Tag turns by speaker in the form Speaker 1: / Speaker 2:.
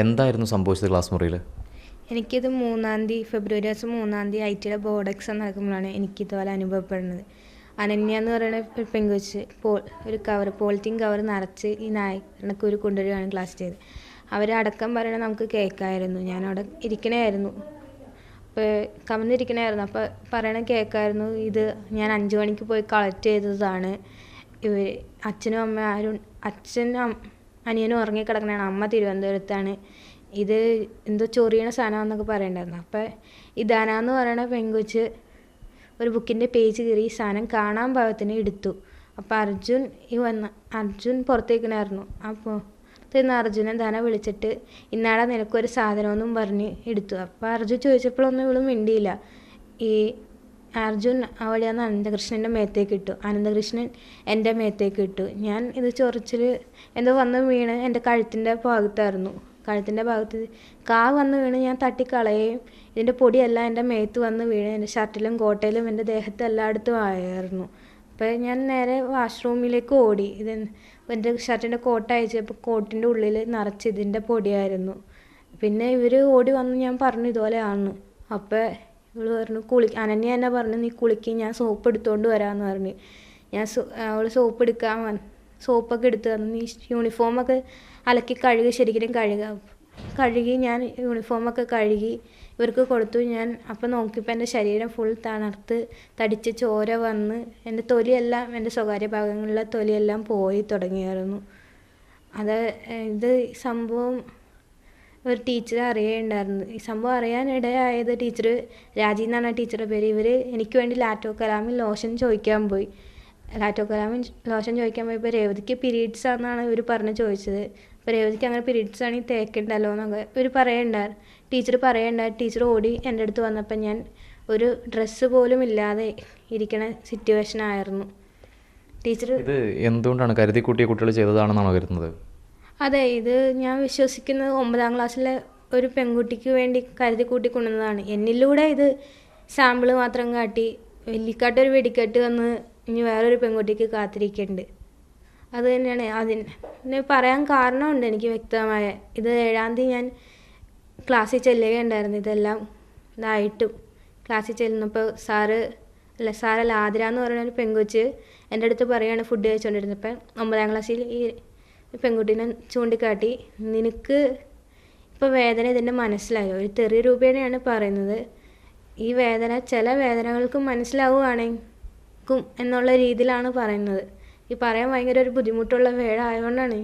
Speaker 1: എന്തായിരുന്നു സംഭവിച്ചത് ക്ലാസ് മുറിയിൽ?
Speaker 2: എനിക്കിത് 3-ാം തീയതി ഫെബ്രുവരി മാസം 3-ാം തീയതി ഐ.ടിയുടെ ബോർഡ് എക്സാം നടക്കുമ്പോഴാണ് എനിക്കിതുപോലെ അനുഭവപ്പെടുന്നത്. അനന്യ എന്ന് പറയുന്ന ഒരു പെങ്കൊച്ച് ഒരു പോളിത്തീൻ കവർ നിറച്ച് ഈ നായക്കുരു കൊണ്ടുവരികയാണ് ക്ലാസ് ചെയ്ത്. അവരടക്കം പറയണത് നമുക്ക് കേൾക്കാമായിരുന്നു. ഞാനവിടെ ഇരിക്കണമായിരുന്നു, അപ്പോൾ കമന്നിരിക്കണമായിരുന്നു. അപ്പോൾ പറയണത് കേൾക്കാമായിരുന്നു. ഇത് ഞാൻ 5 മണിക്ക് പോയി കളക്ട് ചെയ്തതാണ്. അച്ഛനും അമ്മ അച്ഛനും അനിയനും ഉറങ്ങിക്കിടക്കണതാണ്. അമ്മ തിരുവനന്തപുരത്താണ്. ഇത് എന്തോ ചൊറിയണ സാധനമാണെന്നൊക്കെ പറയണ്ടായിരുന്നു. അപ്പോൾ ഇതാനാന്ന് പറയുന്ന പെങ്കൊച്ച് ഒരു ബുക്കിൻ്റെ പേജ് കീറി ഈ സാധനം കാണാൻ പാകത്തിന് എടുത്തു. അപ്പോൾ അർജുൻ പുറത്തേക്കണായിരുന്നു. അപ്പോൾ അർജുനൻ ധന വിളിച്ചിട്ട് ഇന്നാടാ നിനക്കൊരു സാധനമൊന്നും പറഞ്ഞ് എടുത്തു. അപ്പോൾ അർജുൻ ചോദിച്ചപ്പോഴൊന്നും ഇവളും മിണ്ടിയില്ല. ഈ അർജുൻ അവിടെയാണ് അനന്തകൃഷ്ണൻ്റെ മേത്തേക്ക് ഇട്ടു. അനന്തകൃഷ്ണൻ എൻ്റെ മേത്തേക്ക് ഇട്ടു. ഞാൻ ഇത് ചൊറിച്ചിൽ എന്തോ വന്ന് വീണ് എൻ്റെ കഴുത്തിൻ്റെ ഭാഗത്തായിരുന്നു. കഴുത്തിൻ്റെ ഭാഗത്ത് വന്ന് വീണ് ഞാൻ തട്ടിക്കളയുകയും ഇതിൻ്റെ പൊടിയെല്ലാം എൻ്റെ മേത്ത് വന്ന് വീണ് എൻ്റെ ഷർട്ടിലും കോട്ടയിലും എൻ്റെ ദേഹത്ത് എല്ലായിടത്തും ആയിരുന്നു. അപ്പോൾ ഞാൻ നേരെ വാഷ്റൂമിലേക്ക് ഓടി. എൻ്റെ ഷർട്ടിൻ്റെ കോട്ട അയച്ചപ്പോൾ കോട്ടിൻ്റെ ഉള്ളിൽ നിറച്ച് ഇതിൻ്റെ പൊടിയായിരുന്നു. പിന്നെ ഇവർ ഓടി വന്ന് ഞാൻ പറഞ്ഞു ഇതുപോലെയാണ്. അപ്പോൾ ഇവള് പറഞ്ഞു അനന്യ എന്നെ പറഞ്ഞു നീ കുളിക്ക്, ഞാൻ സോപ്പ് എടുത്തുകൊണ്ട് വരാമെന്ന് പറഞ്ഞു. അവൾ സോപ്പൊക്കെ എടുത്ത് തന്നു. നീ യൂണിഫോമൊക്കെ അലക്കി ശരിക്കും കഴുകി ഞാൻ യൂണിഫോമൊക്കെ കഴുകി ഇവർക്ക് കൊടുത്തു. ഞാൻ അപ്പം നോക്കിയപ്പോൾ എൻ്റെ ശരീരം ഫുൾ തണുത്ത് തടിച്ച് ചോര വന്ന് എൻ്റെ തൊലിയെല്ലാം, എൻ്റെ സ്വകാര്യ ഭാഗങ്ങളിലെ തൊലിയെല്ലാം പോയി തുടങ്ങിയായിരുന്നു. ഇത് സംഭവം ഒരു ടീച്ചർ അറിയുണ്ടായിരുന്നു. ഈ സംഭവം അറിയാനിടയായത് ടീച്ചർ രാജി എന്നാണ് ടീച്ചറുടെ പേര്. ഇവർ എനിക്ക് വേണ്ടി ലാറ്റോ കലാമിൽ ലോഷൻ ചോദിക്കാൻ പോയി. പോയപ്പോൾ രേവതിക്ക് പീരീഡ്സ് ആണെന്നാണ് ഇവർ പറഞ്ഞ് ചോദിച്ചത്. അപ്പോൾ രേവതിക്ക് അങ്ങനെ പീരീഡ്സ് ആണെങ്കിൽ തേക്കണ്ടല്ലോ എന്നൊക്കെ ഇവർ പറയണ്ടായിരുന്നു. ടീച്ചർ ഓടി എൻ്റെ അടുത്ത് വന്നപ്പോൾ ഞാൻ ഒരു ഡ്രസ്സ് പോലും ഇല്ലാതെ ഇരിക്കണ സിറ്റുവേഷൻ ആയിരുന്നു. ടീച്ചർ
Speaker 1: ഇത് എന്തുകൊണ്ടാണ് കരുതി കൂട്ടിയ കുട്ടികൾ ചെയ്തതാണെന്നാണോ കരുതുന്നത്?
Speaker 2: അതെ, ഇത് ഞാൻ വിശ്വസിക്കുന്നത് 9-ാം ക്ലാസ്സിലെ ഒരു പെൺകുട്ടിക്ക് വേണ്ടി കരുതി കൂട്ടി കൊണ്ടുവന്നതാണ്. എന്നിലൂടെ ഇത് സാമ്പിൾ മാത്രം കാട്ടി വെല്ലിക്കാട്ടൊരു വെടിക്കെട്ട് വന്ന് ഇനി വേറൊരു പെൺകുട്ടിക്ക് കാത്തിരിക്കുന്നുണ്ട്. അത് തന്നെയാണ് അതിന് പറയാൻ കാരണമുണ്ട് എനിക്ക് വ്യക്തമായ. ഇത് 7-ാം തീയതി ഞാൻ ക്ലാസ്സിൽ ചെല്ലുകയുണ്ടായിരുന്നു. ഇതെല്ലാം ഇതായിട്ടും ക്ലാസ്സിൽ ചെല്ലുന്നപ്പോൾ സാറല്ല ആതിര എന്ന് പറയുന്ന ഒരു പെൺകൊച്ച് എൻ്റെ അടുത്ത് പറയുകയാണ് ഫുഡ് കഴിച്ചുകൊണ്ടിരുന്നപ്പോൾ 9-ാം ക്ലാസ്സിൽ ഈ പെൺകുട്ടീനെ ചൂണ്ടിക്കാട്ടി നിനക്ക് ഇപ്പോൾ വേദന ഇതിൻ്റെ മനസ്സിലായോ? ഒരു തെറി രൂപേണയാണ് പറയുന്നത്. ഈ വേദന ചില വേദനകൾക്ക് മനസ്സിലാവുകയാണെങ്കിലും എന്നുള്ള രീതിയിലാണ് പറയുന്നത്. ഈ പറയാൻ ഭയങ്കര ഒരു ബുദ്ധിമുട്ടുള്ള വേടായതുകൊണ്ടാണ്